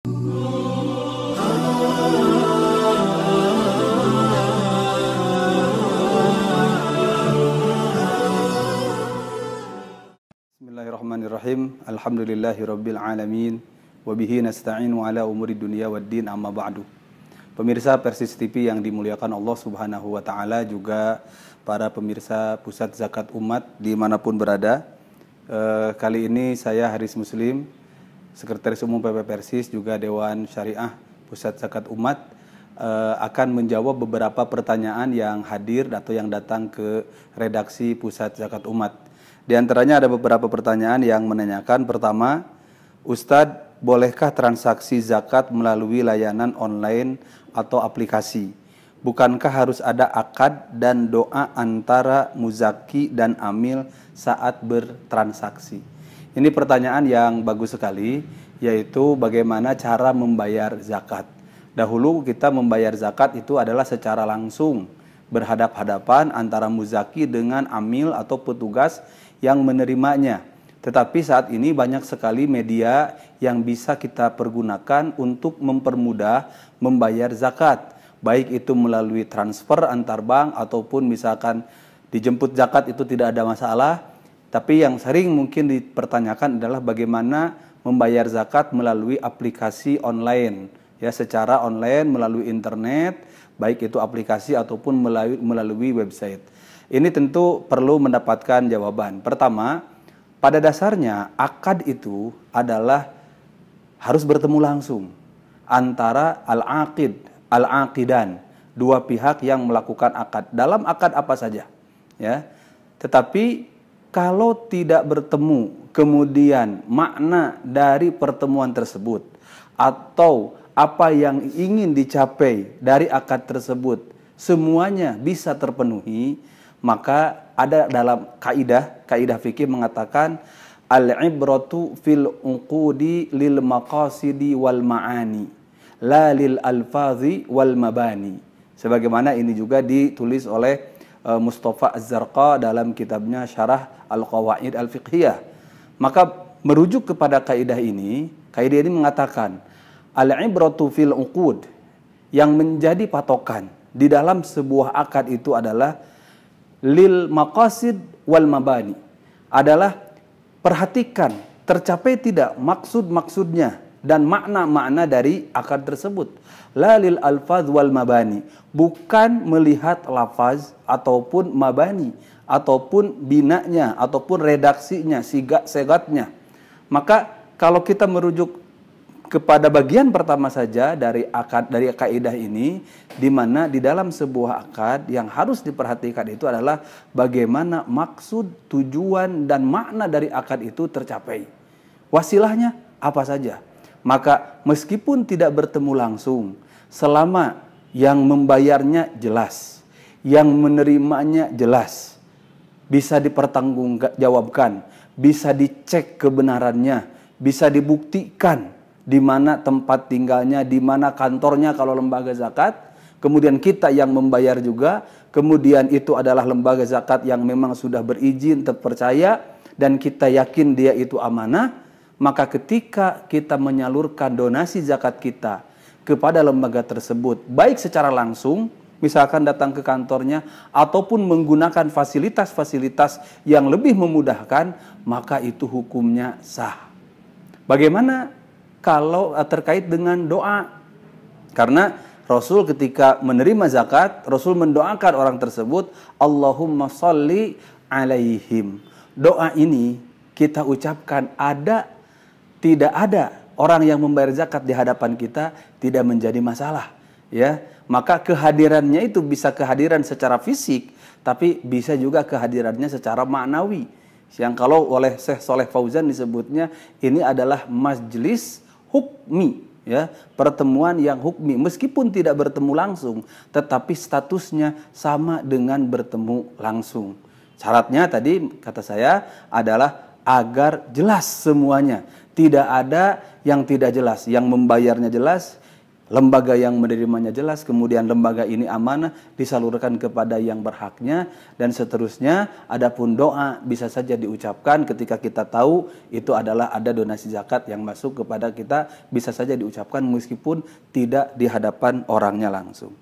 Bismillahirrahmanirrahim. Alhamdulillahirabbil alamin wa bihi nasta'inu ala umuri dunya waddin, amma ba'du. Pemirsa Persis TV yang dimuliakan Allah Subhanahu wa taala, juga para pemirsa Pusat Zakat Umat dimanapun berada. Kali ini saya Haris Muslim, Sekretaris Umum PP Persis, juga Dewan Syariah Pusat Zakat Umat, akan menjawab beberapa pertanyaan yang hadir atau yang datang ke redaksi Pusat Zakat Umat. Di antaranya ada beberapa pertanyaan yang menanyakan, pertama, Ustadz, bolehkah transaksi zakat melalui layanan online atau aplikasi? Bukankah harus ada akad dan doa antara muzaki dan amil saat bertransaksi? Ini pertanyaan yang bagus sekali, yaitu bagaimana cara membayar zakat. Dahulu kita membayar zakat itu adalah secara langsung, berhadap-hadapan antara muzaki dengan amil atau petugas yang menerimanya. Tetapi saat ini banyak sekali media yang bisa kita pergunakan untuk mempermudah membayar zakat. Baik itu melalui transfer antar bank ataupun misalkan dijemput zakat, itu tidak ada masalah. Tapi yang sering mungkin dipertanyakan adalah bagaimana membayar zakat melalui aplikasi online. Ya, secara online melalui internet, baik itu aplikasi ataupun melalui website. Ini tentu perlu mendapatkan jawaban. Pertama, pada dasarnya akad itu adalah harus bertemu langsung antara al-aqid, al-aqidan, dua pihak yang melakukan akad. Dalam akad apa saja, ya. Tetapi kalau tidak bertemu, kemudian makna dari pertemuan tersebut atau apa yang ingin dicapai dari akad tersebut semuanya bisa terpenuhi, maka ada dalam kaidah fikih mengatakan al-ibratu fil uqudi lil maqasidi wal ma'ani la lil alfazi wal mabani. Sebagaimana ini juga ditulis oleh Mustafa Az-Zarqa dalam kitabnya Syarah Al-Qawaid Al-Fiqhiyah. Maka merujuk kepada kaidah ini mengatakan al-ibratu fil uqud, yang menjadi patokan di dalam sebuah akad itu adalah lil maqasid wal mabani, adalah perhatikan tercapai tidak maksud-maksudnya dan makna-makna dari akad tersebut. La lil alfaz wal mabani, bukan melihat lafaz ataupun mabani ataupun binanya ataupun redaksinya, segatnya. Maka kalau kita merujuk kepada bagian pertama saja dari akad, dari kaidah ini, di mana di dalam sebuah akad yang harus diperhatikan itu adalah bagaimana maksud, tujuan dan makna dari akad itu tercapai. Wasilahnya apa saja. Maka meskipun tidak bertemu langsung, selama yang membayarnya jelas, yang menerimanya jelas, bisa dipertanggungjawabkan, bisa dicek kebenarannya, bisa dibuktikan di mana tempat tinggalnya, di mana kantornya kalau lembaga zakat, kemudian kita yang membayar juga, kemudian itu adalah lembaga zakat yang memang sudah berizin, terpercaya, dan kita yakin dia itu amanah, maka ketika kita menyalurkan donasi zakat kita kepada lembaga tersebut, baik secara langsung, misalkan datang ke kantornya, ataupun menggunakan fasilitas-fasilitas yang lebih memudahkan, maka itu hukumnya sah. Bagaimana kalau terkait dengan doa? Karena Rasul ketika menerima zakat, Rasul mendoakan orang tersebut, Allahumma sholli alaihim. Doa ini kita ucapkan tidak ada orang yang membayar zakat di hadapan kita tidak menjadi masalah, ya. Maka kehadirannya itu bisa kehadiran secara fisik, tapi bisa juga kehadirannya secara maknawi. Yang kalau oleh Syekh Shaleh Fauzan disebutnya ini adalah majlis hukmi, ya, pertemuan yang hukmi, meskipun tidak bertemu langsung, tetapi statusnya sama dengan bertemu langsung. Syaratnya tadi kata saya adalah agar jelas semuanya, tidak ada yang tidak jelas, yang membayarnya jelas, lembaga yang menerimanya jelas, kemudian lembaga ini amanah disalurkan kepada yang berhaknya, dan seterusnya. Adapun doa bisa saja diucapkan ketika kita tahu itu adalah ada donasi zakat yang masuk kepada kita, bisa saja diucapkan meskipun tidak di hadapan orangnya langsung.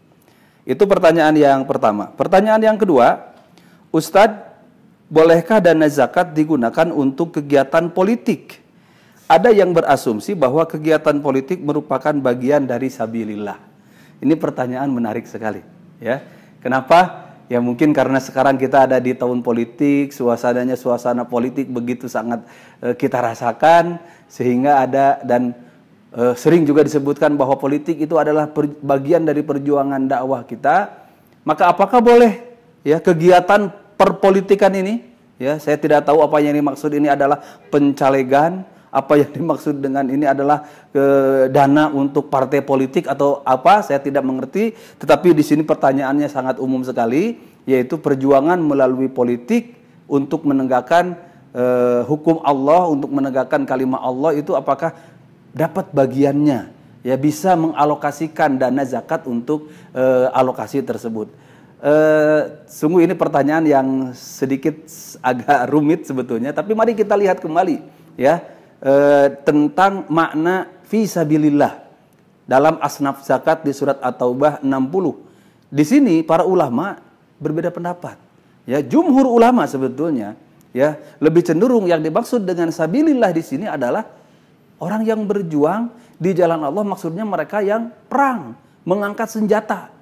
Itu pertanyaan yang pertama. Pertanyaan yang kedua, Ustadz, bolehkah dana zakat digunakan untuk kegiatan politik? Ada yang berasumsi bahwa kegiatan politik merupakan bagian dari sabilillah. Ini pertanyaan menarik sekali, ya. Kenapa? Ya mungkin karena sekarang kita ada di tahun politik, suasananya suasana politik begitu sangat kita rasakan, sehingga ada dan sering juga disebutkan bahwa politik itu adalah bagian dari perjuangan dakwah kita. Maka apakah boleh ya kegiatan perpolitikan ini? Ya, saya tidak tahu apa yang dimaksud ini adalah pencalegan. Apa yang dimaksud dengan ini adalah dana untuk partai politik atau apa, saya tidak mengerti. Tetapi di sini pertanyaannya sangat umum sekali, yaitu perjuangan melalui politik untuk menegakkan hukum Allah, untuk menegakkan kalimat Allah, itu apakah dapat bagiannya? Ya, bisa mengalokasikan dana zakat untuk alokasi tersebut. Sungguh ini pertanyaan yang sedikit agak rumit sebetulnya, tapi mari kita lihat kembali, ya. Tentang makna fisabilillah dalam asnaf zakat di surat At-Taubah 60. Di sini para ulama berbeda pendapat. Ya, jumhur ulama sebetulnya ya lebih cenderung yang dimaksud dengan sabilillah di sini adalah orang yang berjuang di jalan Allah, maksudnya mereka yang perang, mengangkat senjata.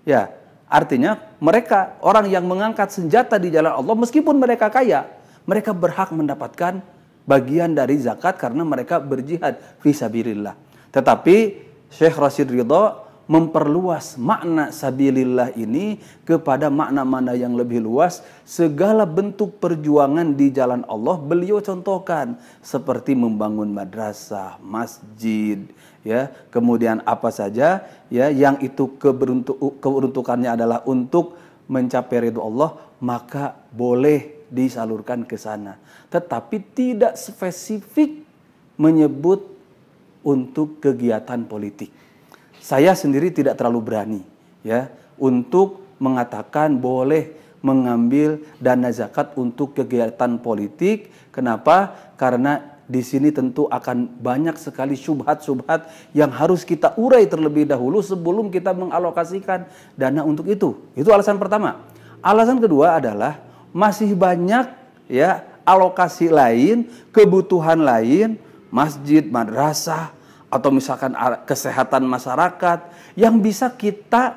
Ya, artinya mereka orang yang mengangkat senjata di jalan Allah meskipun mereka kaya, mereka berhak mendapatkan bagian dari zakat karena mereka berjihad fisabilillah. Tetapi Syekh Rashid Ridha memperluas makna sabilillah ini kepada makna-makna yang lebih luas. Segala bentuk perjuangan di jalan Allah beliau contohkan, seperti membangun madrasah, masjid, ya, kemudian apa saja ya yang itu keberuntukannya adalah untuk mencapai ridho Allah, maka boleh disalurkan ke sana. Tetapi tidak spesifik menyebut untuk kegiatan politik. Saya sendiri tidak terlalu berani ya untuk mengatakan boleh mengambil dana zakat untuk kegiatan politik. Kenapa? Karena di sini tentu akan banyak sekali syubhat-syubhat yang harus kita urai terlebih dahulu sebelum kita mengalokasikan dana untuk itu. Itu alasan pertama. Alasan kedua adalah masih banyak ya alokasi lain, kebutuhan lain, masjid, madrasah, atau misalkan kesehatan masyarakat yang bisa kita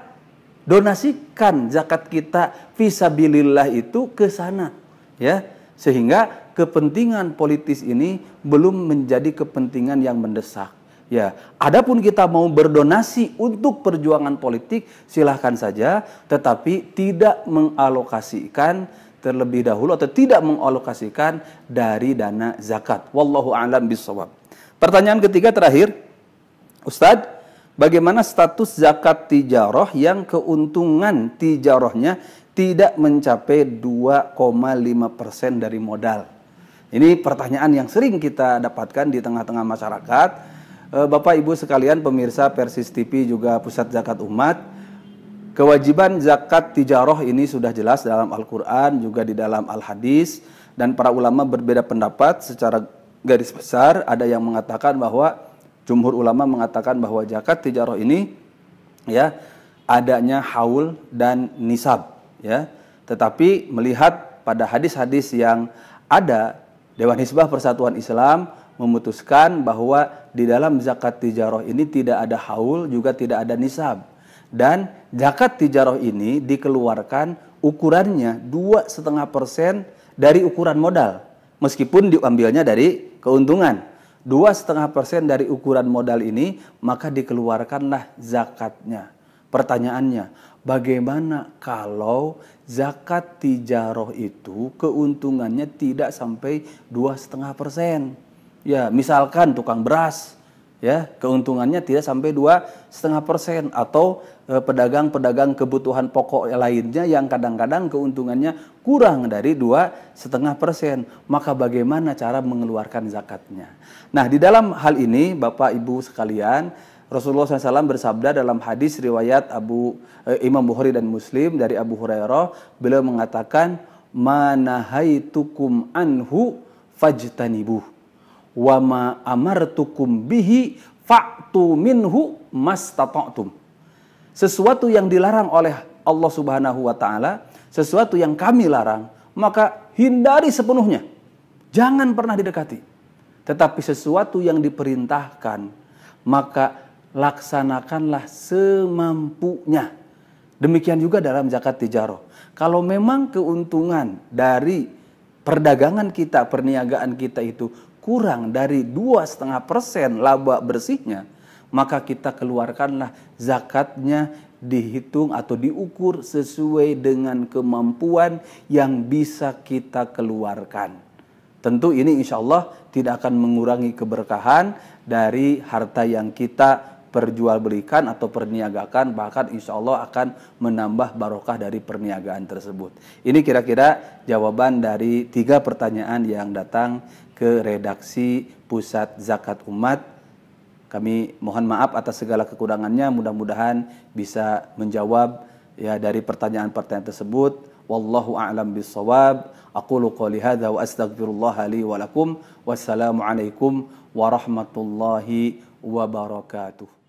donasikan zakat kita fisabilillah itu ke sana, ya, sehingga kepentingan politis ini belum menjadi kepentingan yang mendesak. Ya, adapun kita mau berdonasi untuk perjuangan politik silahkan saja, tetapi tidak mengalokasikan terlebih dahulu atau tidak mengalokasikan dari dana zakat. Wallahu a'lam bishawab. Pertanyaan ketiga terakhir, Ustadz, bagaimana status zakat tijarah yang keuntungan tijarahnya tidak mencapai 2,5% dari modal? Ini pertanyaan yang sering kita dapatkan di tengah-tengah masyarakat. Bapak Ibu sekalian pemirsa Persis TV juga Pusat Zakat Umat, kewajiban zakat tijarah ini sudah jelas dalam Al-Quran, juga di dalam Al-Hadis, dan para ulama berbeda pendapat secara garis besar. Ada yang mengatakan bahwa, jumhur ulama mengatakan bahwa zakat tijarah ini ya adanya haul dan nisab, ya. Tetapi melihat pada hadis-hadis yang ada, Dewan Hizbah Persatuan Islam memutuskan bahwa di dalam zakat tijarah ini tidak ada haul, juga tidak ada nisab. Dan zakat tijarah ini dikeluarkan ukurannya 2,5% dari ukuran modal. Meskipun diambilnya dari keuntungan. 2,5% dari ukuran modal ini, maka dikeluarkanlah zakatnya. Pertanyaannya, bagaimana kalau zakat tijarah itu keuntungannya tidak sampai 2,5%? Ya, misalkan tukang beras, ya, keuntungannya tidak sampai 2,5%, atau pedagang-pedagang kebutuhan pokok lainnya yang kadang-kadang keuntungannya kurang dari 2,5%, maka bagaimana cara mengeluarkan zakatnya? Nah, di dalam hal ini Bapak Ibu sekalian, Rasulullah SAW bersabda dalam hadis riwayat Imam Bukhari dan Muslim dari Abu Hurairah, beliau mengatakan, "Manahaitukum anhu fajtanibuh, wa ma amartukum bihi fa'tu minhu mastata'tum." Sesuatu yang dilarang oleh Allah Subhanahu wa taala, sesuatu yang kami larang, maka hindari sepenuhnya. Jangan pernah didekati. Tetapi sesuatu yang diperintahkan, maka laksanakanlah semampunya. Demikian juga dalam zakat tijarah. Kalau memang keuntungan dari perdagangan kita, perniagaan kita itu kurang dari 2,5% laba bersihnya, maka kita keluarkanlah zakatnya, dihitung atau diukur sesuai dengan kemampuan yang bisa kita keluarkan. Tentu ini insya Allah tidak akan mengurangi keberkahan dari harta yang kita perjualbelikan atau perniagakan, bahkan insya Allah akan menambah barokah dari perniagaan tersebut. Ini kira-kira jawaban dari 3 pertanyaan yang datang ke redaksi Pusat Zakat Umat. Kami mohon maaf atas segala kekurangannya, mudah-mudahan bisa menjawab ya dari pertanyaan-pertanyaan tersebut. Wallahu a'lam bissawab. Aqulu qouli hadza wa astaghfirullah li wa lakum. Wassalamu alaikum warahmatullahi wabarakatuh.